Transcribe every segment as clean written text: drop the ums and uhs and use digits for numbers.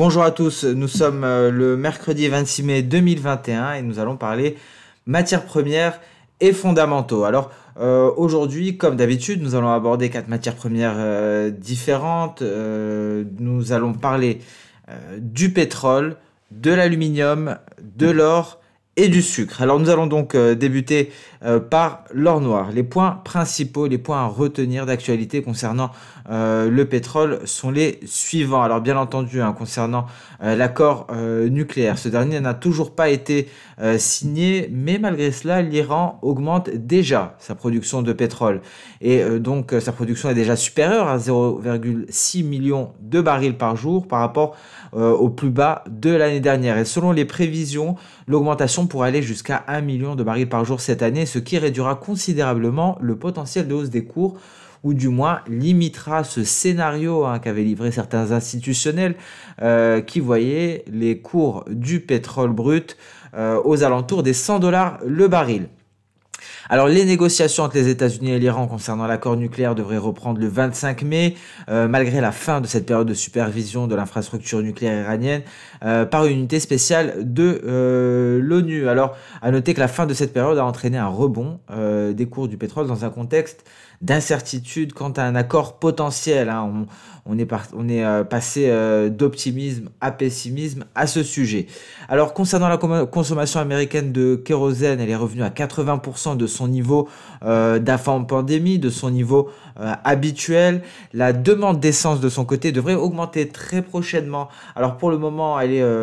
Bonjour à tous, nous sommes le mercredi 26 mai 2021 et nous allons parler matières premières et fondamentaux. Alors aujourd'hui, comme d'habitude, nous allons aborder quatre matières premières différentes. Nous allons parler du pétrole, de l'aluminium, de l'or et du sucre. Alors nous allons donc débuter par l'or noir. Les points principaux, les points à retenir d'actualité concernant le pétrole sont les suivants. Alors bien entendu, concernant l'accord nucléaire, ce dernier n'a toujours pas été signé, mais malgré cela, l'Iran augmente déjà sa production de pétrole. Et donc sa production est déjà supérieure à 0,6 million de barils par jour par rapport au plus bas de l'année dernière. Et selon les prévisions, l'augmentation pourrait aller jusqu'à 1 million de barils par jour cette année, ce qui réduira considérablement le potentiel de hausse des cours, ou du moins limitera ce scénario qu'avaient livré certains institutionnels qui voyaient les cours du pétrole brut aux alentours des 100 dollars le baril. Alors les négociations entre les États-Unis et l'Iran concernant l'accord nucléaire devraient reprendre le 25 mai, malgré la fin de cette période de supervision de l'infrastructure nucléaire iranienne par une unité spéciale de l'ONU. Alors à noter que la fin de cette période a entraîné un rebond des cours du pétrole dans un contexte d'incertitude quant à un accord potentiel. On est passé d'optimisme à pessimisme à ce sujet. Alors concernant la consommation américaine de kérosène, elle est revenue à 80% de son niveau d'avant pandémie, de son niveau habituel. La demande d'essence de son côté devrait augmenter très prochainement. Alors pour le moment,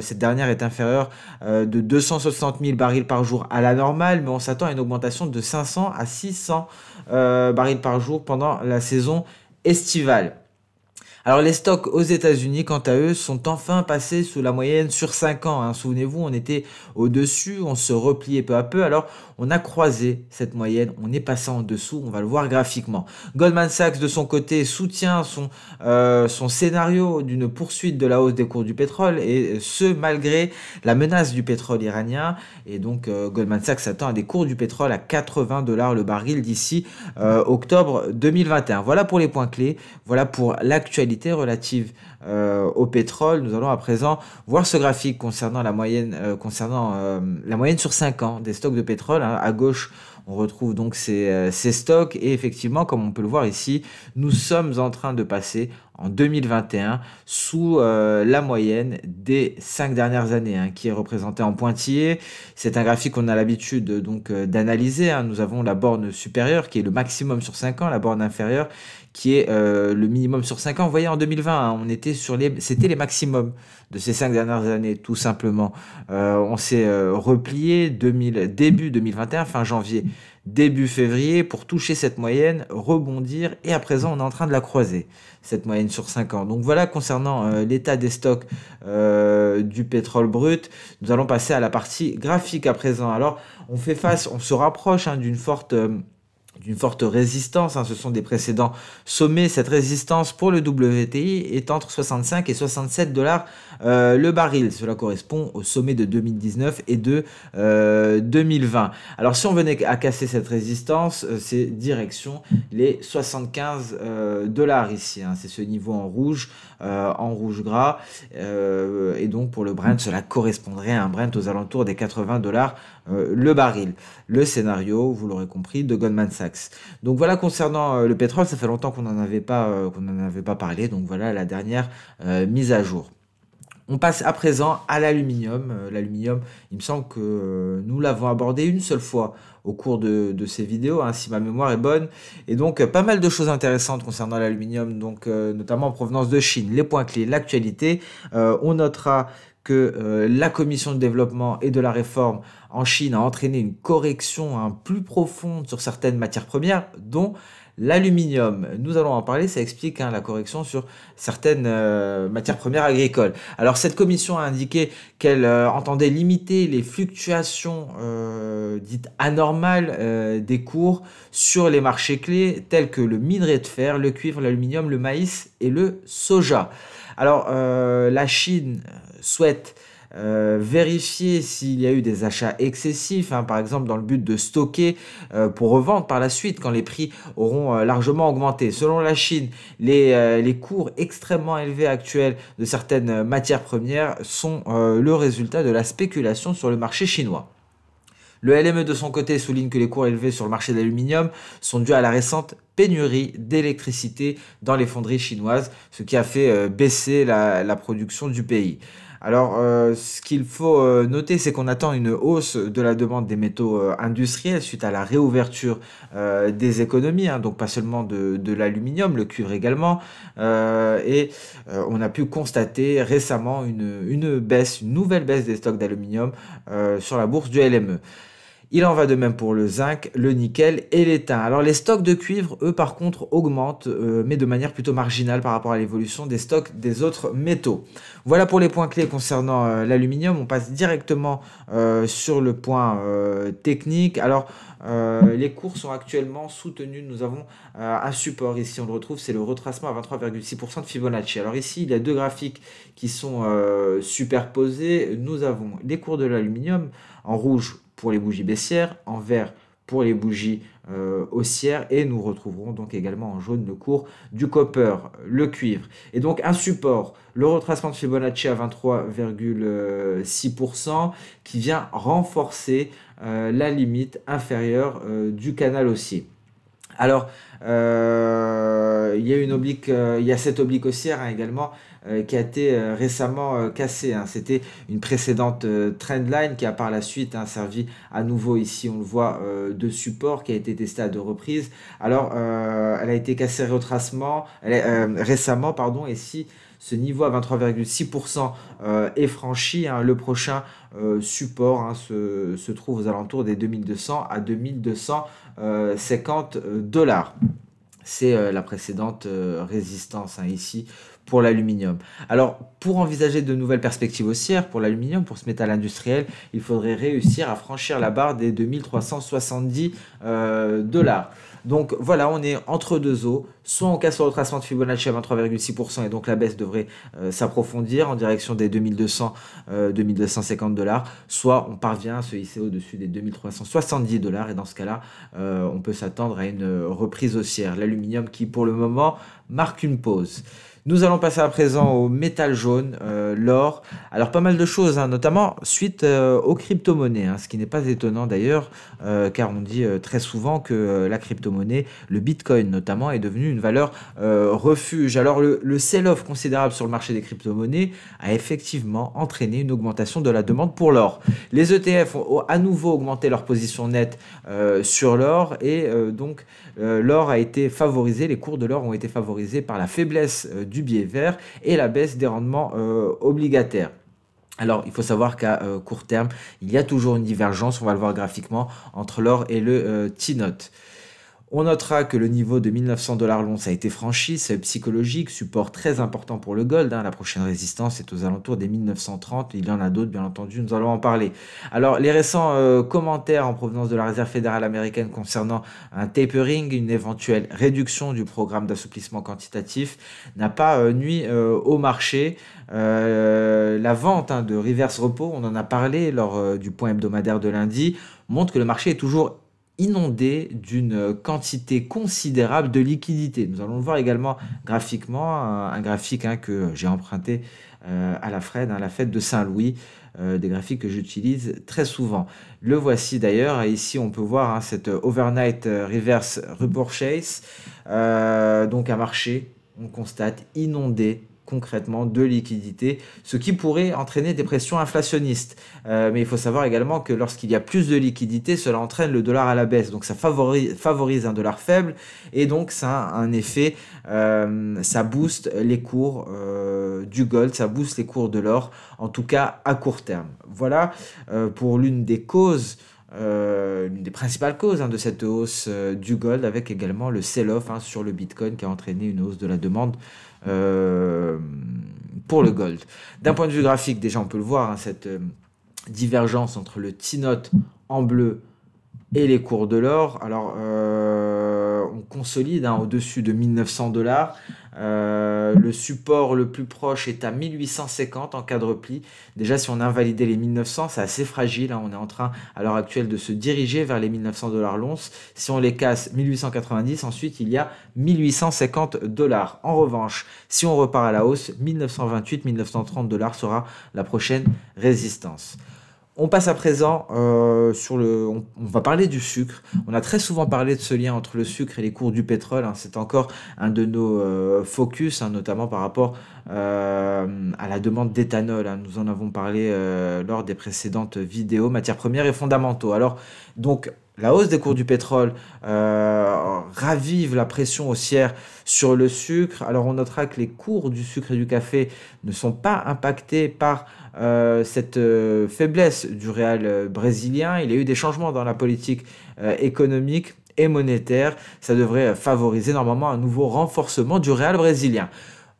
cette dernière est inférieure de 260 000 barils par jour à la normale, mais on s'attend à une augmentation de 500 à 600 barils par jour pendant la saison estivale. Alors les stocks aux États-Unis, quant à eux, sont enfin passés sous la moyenne sur 5 ans. Souvenez-vous, on était au-dessus, on se repliait peu à peu. Alors on a croisé cette moyenne, on est passé en dessous, on va le voir graphiquement. Goldman Sachs, de son côté, soutient son scénario d'une poursuite de la hausse des cours du pétrole, et ce, malgré la menace du pétrole iranien. Et donc Goldman Sachs s'attend à des cours du pétrole à 80 dollars le baril d'ici octobre 2021. Voilà pour les points clés, voilà pour l'actualité relative au pétrole. Nous allons à présent voir ce graphique concernant la moyenne sur 5 ans des stocks de pétrole. À gauche, on retrouve donc ces stocks, et effectivement, comme on peut le voir ici, nous sommes en train de passer en 2021 sous la moyenne des 5 dernières années, qui est représentée en pointillé. C'est un graphique qu'on a l'habitude donc d'analyser. Nous avons la borne supérieure qui est le maximum sur 5 ans, la borne inférieure qui est le minimum sur 5 ans. Vous voyez, en 2020, c'était les maximums de ces 5 dernières années, tout simplement. On s'est replié début 2021, fin janvier, début février, pour toucher cette moyenne, rebondir, et à présent, on est en train de la croiser, cette moyenne sur 5 ans. Donc voilà, concernant l'état des stocks du pétrole brut. Nous allons passer à la partie graphique à présent. Alors, on se rapproche d'une forte résistance. Ce sont des précédents sommets. Cette résistance pour le WTI est entre 65 et 67 dollars le baril. Cela correspond au sommet de 2019 et de 2020. Alors si on venait à casser cette résistance, c'est direction les 75 dollars ici. C'est ce niveau en rouge gras. Et donc pour le Brent, cela correspondrait à un Brent aux alentours des 80 dollars le baril. Le scénario, vous l'aurez compris, de Goldman Sachs. Donc voilà, concernant le pétrole, ça fait longtemps qu'on n'en avait pas parlé. Donc voilà la dernière mise à jour. On passe à présent à l'aluminium. L'aluminium, il me semble que nous l'avons abordé une seule fois au cours de ces vidéos, si ma mémoire est bonne. Et donc, pas mal de choses intéressantes concernant l'aluminium, donc notamment en provenance de Chine. Les points clés, l'actualité. On notera que la commission de développement et de la réforme en Chine a entraîné une correction plus profonde sur certaines matières premières, dont l'aluminium. Nous allons en parler, ça explique la correction sur certaines matières premières agricoles. Alors cette commission a indiqué qu'elle entendait limiter les fluctuations dites anormales des cours sur les marchés clés tels que le minerai de fer, le cuivre, l'aluminium, le maïs et le soja. Alors la Chine souhaite vérifier s'il y a eu des achats excessifs, hein, par exemple dans le but de stocker pour revendre par la suite quand les prix auront largement augmenté. Selon la Chine, les cours extrêmement élevés actuels de certaines matières premières sont le résultat de la spéculation sur le marché chinois. Le LME de son côté souligne que les cours élevés sur le marché de l'aluminium sont dus à la récente pénurie d'électricité dans les fonderies chinoises, ce qui a fait baisser la production du pays. Alors, ce qu'il faut noter, c'est qu'on attend une hausse de la demande des métaux industriels suite à la réouverture des économies, hein, donc pas seulement de l'aluminium, le cuivre également. On a pu constater récemment une nouvelle baisse des stocks d'aluminium sur la bourse du LME. Il en va de même pour le zinc, le nickel et l'étain. Alors les stocks de cuivre, eux par contre, augmentent, mais de manière plutôt marginale par rapport à l'évolution des stocks des autres métaux. Voilà pour les points clés concernant l'aluminium. On passe directement sur le point technique. Alors les cours sont actuellement soutenus. Nous avons un support ici, on le retrouve, c'est le retracement à 23,6% de Fibonacci. Alors ici, il y a deux graphiques qui sont superposés. Nous avons les cours de l'aluminium en rouge pour les bougies baissières, en vert pour les bougies haussières, et nous retrouverons donc également en jaune le cours du copper, le cuivre. Et donc un support, le retracement de Fibonacci à 23,6% qui vient renforcer la limite inférieure du canal haussier. Alors, il y a cette oblique haussière hein, également qui a été récemment cassée. Hein. C'était une précédente trendline qui a par la suite hein, servi à nouveau ici, on le voit, de support qui a été testé à 2 reprises. Alors, elle a été cassée récemment, pardon, et si ce niveau à 23,6% est franchi, hein, le prochain support hein, se trouve aux alentours des 2200 à 2250 $. C'est la précédente résistance hein, ici pour l'aluminium. Alors, pour envisager de nouvelles perspectives haussières pour l'aluminium, pour ce métal industriel, il faudrait réussir à franchir la barre des 2370 $. Donc voilà, on est entre deux eaux. Soit on casse le retracement de Fibonacci à 23,6% et donc la baisse devrait s'approfondir en direction des 2200-2250 $. Soit on parvient à se hisser au-dessus des 2370 $ et dans ce cas-là, on peut s'attendre à une reprise haussière. L'aluminium qui pour le moment marque une pause. Nous allons passer à présent au métal jaune, l'or. Alors pas mal de choses, hein, notamment suite aux crypto-monnaies, hein, ce qui n'est pas étonnant d'ailleurs, car on dit très souvent que la crypto-monnaie, le Bitcoin notamment, est devenu une valeur refuge. Alors le sell-off considérable sur le marché des crypto-monnaies a effectivement entraîné une augmentation de la demande pour l'or. Les ETF ont à nouveau augmenté leur position nette sur l'or et donc l'or a été favorisé, les cours de l'or ont été favorisés par la faiblesse du biais vert et la baisse des rendements obligataires. Alors, il faut savoir qu'à court terme, il y a toujours une divergence, on va le voir graphiquement, entre l'or et le T-Note. On notera que le niveau de 1900 $ l'once a été franchi, c'est psychologique, support très important pour le gold. Hein. La prochaine résistance est aux alentours des 1930. Il y en a d'autres, bien entendu, nous allons en parler. Alors, les récents commentaires en provenance de la Réserve fédérale américaine concernant un tapering, une éventuelle réduction du programme d'assouplissement quantitatif, n'a pas nui au marché. La vente hein, de reverse repo, on en a parlé lors du point hebdomadaire de lundi, montre que le marché est toujours inondé d'une quantité considérable de liquidités. Nous allons le voir également graphiquement, un graphique hein, que j'ai emprunté à la Fred, hein, la fête de Saint-Louis, des graphiques que j'utilise très souvent. Le voici d'ailleurs, ici on peut voir hein, cette overnight reverse repurchase, donc un marché, on constate, inondé concrètement de liquidités, ce qui pourrait entraîner des pressions inflationnistes. Mais il faut savoir également que lorsqu'il y a plus de liquidités, cela entraîne le dollar à la baisse. Donc ça favorise un dollar faible et donc ça a un effet, ça booste les cours du gold, ça booste les cours de l'or, en tout cas à court terme. Voilà pour l'une des causes. L'une des principales causes hein, de cette hausse du gold, avec également le sell-off hein, sur le Bitcoin qui a entraîné une hausse de la demande pour le gold. D'un point de vue graphique, déjà on peut le voir, hein, cette divergence entre le T-Note en bleu et les cours de l'or. Alors on consolide hein, au-dessus de 1900 $. Le support le plus proche est à 1850 en cas de repli. Déjà, si on a invalidé les 1900, c'est assez fragile, hein. On est en train, à l'heure actuelle, de se diriger vers les 1900 $ l'once. Si on les casse, 1890, ensuite, il y a 1850 $. En revanche, si on repart à la hausse, 1928, 1930 $ sera la prochaine résistance. On passe à présent on va parler du sucre. On a très souvent parlé de ce lien entre le sucre et les cours du pétrole, hein. C'est encore un de nos focus, hein, notamment par rapport à la demande d'éthanol, hein. Nous en avons parlé lors des précédentes vidéos, matières premières et fondamentaux. Alors, donc, la hausse des cours du pétrole ravive la pression haussière sur le sucre. Alors, on notera que les cours du sucre et du café ne sont pas impactés par cette faiblesse du réal brésilien. Il y a eu des changements dans la politique économique et monétaire. Ça devrait favoriser normalement un nouveau renforcement du réal brésilien.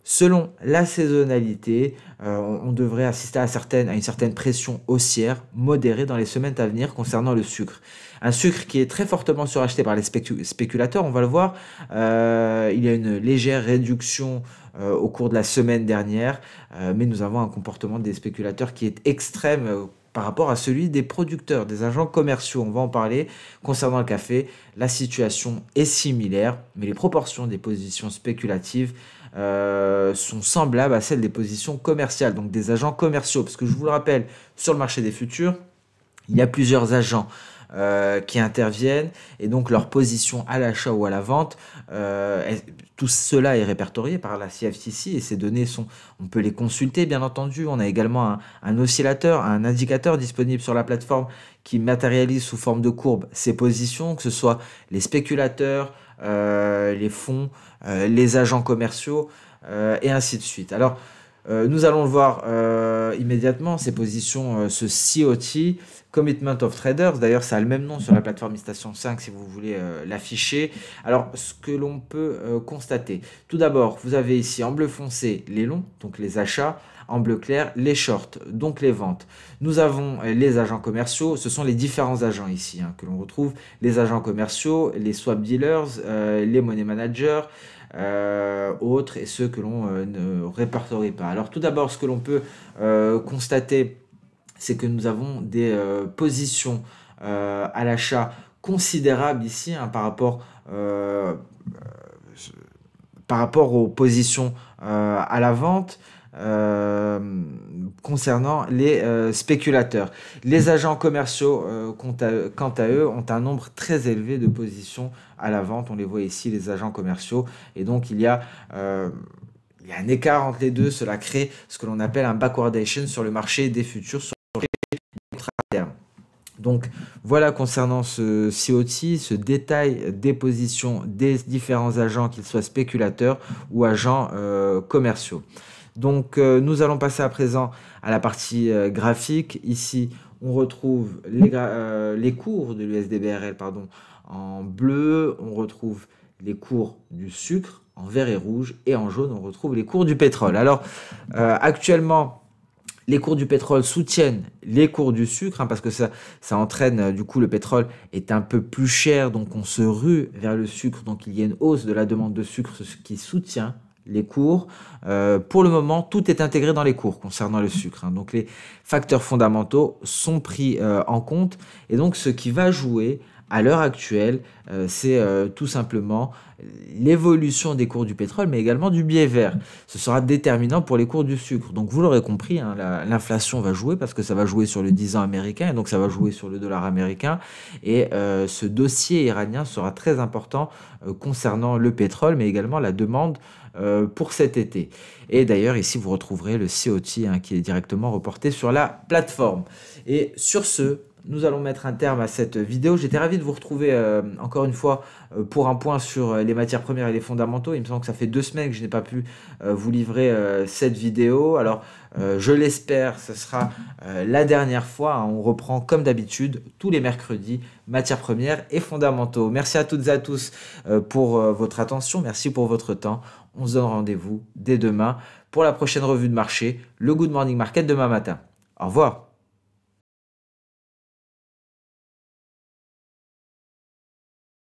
Selon la saisonnalité, on devrait assister à une certaine pression haussière modérée dans les semaines à venir concernant le sucre. Un sucre qui est très fortement suracheté par les spéculateurs, on va le voir. Il y a une légère réduction au cours de la semaine dernière, mais nous avons un comportement des spéculateurs qui est extrême par rapport à celui des producteurs, des agents commerciaux. On va en parler. Concernant le café, la situation est similaire, mais les proportions des positions spéculatives sont semblables à celles des positions commerciales, donc des agents commerciaux. Parce que je vous le rappelle, sur le marché des futurs, il y a plusieurs agents qui interviennent, et donc leur position à l'achat ou à la vente, tout cela est répertorié par la CFTC, et ces données on peut les consulter bien entendu. On a également un oscillateur, un indicateur disponible sur la plateforme qui matérialise sous forme de courbe ces positions, que ce soit les spéculateurs, les fonds, les agents commerciaux, et ainsi de suite. Alors, nous allons le voir immédiatement, ces positions, ce COT, Commitment of Traders, d'ailleurs ça a le même nom sur la plateforme Station 5 si vous voulez l'afficher. Alors ce que l'on peut constater, tout d'abord vous avez ici en bleu foncé les longs, donc les achats, en bleu clair les shorts, donc les ventes. Nous avons les agents commerciaux, ce sont les différents agents ici hein, que l'on retrouve, les agents commerciaux, les swap dealers, les money managers, autres et ceux que l'on ne répertorie pas. Alors tout d'abord ce que l'on peut constater, c'est que nous avons des positions à l'achat considérables ici hein, par rapport aux positions à la vente. Concernant les spéculateurs. Les agents commerciaux, quant à eux, ont un nombre très élevé de positions à la vente. On les voit ici, les agents commerciaux. Et donc, il y a un écart entre les deux. Cela crée ce que l'on appelle un backwardation sur le marché des futurs, sur les contrats à terme. Donc voilà concernant ce COT, ce détail des positions des différents agents, qu'ils soient spéculateurs ou agents commerciaux. Donc nous allons passer à présent à la partie graphique. Ici on retrouve les cours de l'USD-BRL en bleu, on retrouve les cours du sucre en vert et rouge, et en jaune on retrouve les cours du pétrole. Alors actuellement les cours du pétrole soutiennent les cours du sucre hein, parce que ça entraîne, du coup le pétrole est un peu plus cher, donc on se rue vers le sucre, donc il y a une hausse de la demande de sucre, ce qui soutient les cours. Pour le moment, tout est intégré dans les cours concernant le sucre hein. Donc les facteurs fondamentaux sont pris en compte, et donc ce qui va jouer à l'heure actuelle, c'est tout simplement l'évolution des cours du pétrole, mais également du biais vert. Ce sera déterminant pour les cours du sucre. Donc vous l'aurez compris, hein, l'inflation va jouer parce que ça va jouer sur le 10 ans américain, et donc ça va jouer sur le dollar américain. Et ce dossier iranien sera très important concernant le pétrole, mais également la demande pour cet été. Et d'ailleurs, ici, vous retrouverez le COT hein, qui est directement reporté sur la plateforme. Et sur ce, nous allons mettre un terme à cette vidéo. J'étais ravi de vous retrouver encore une fois pour un point sur les matières premières et les fondamentaux. Il me semble que ça fait 2 semaines que je n'ai pas pu vous livrer cette vidéo. Alors, je l'espère, ce sera la dernière fois hein. On reprend comme d'habitude tous les mercredis, matières premières et fondamentaux. Merci à toutes et à tous pour votre attention. Merci pour votre temps. On se donne rendez-vous dès demain pour la prochaine revue de marché, le Good Morning Market demain matin. Au revoir.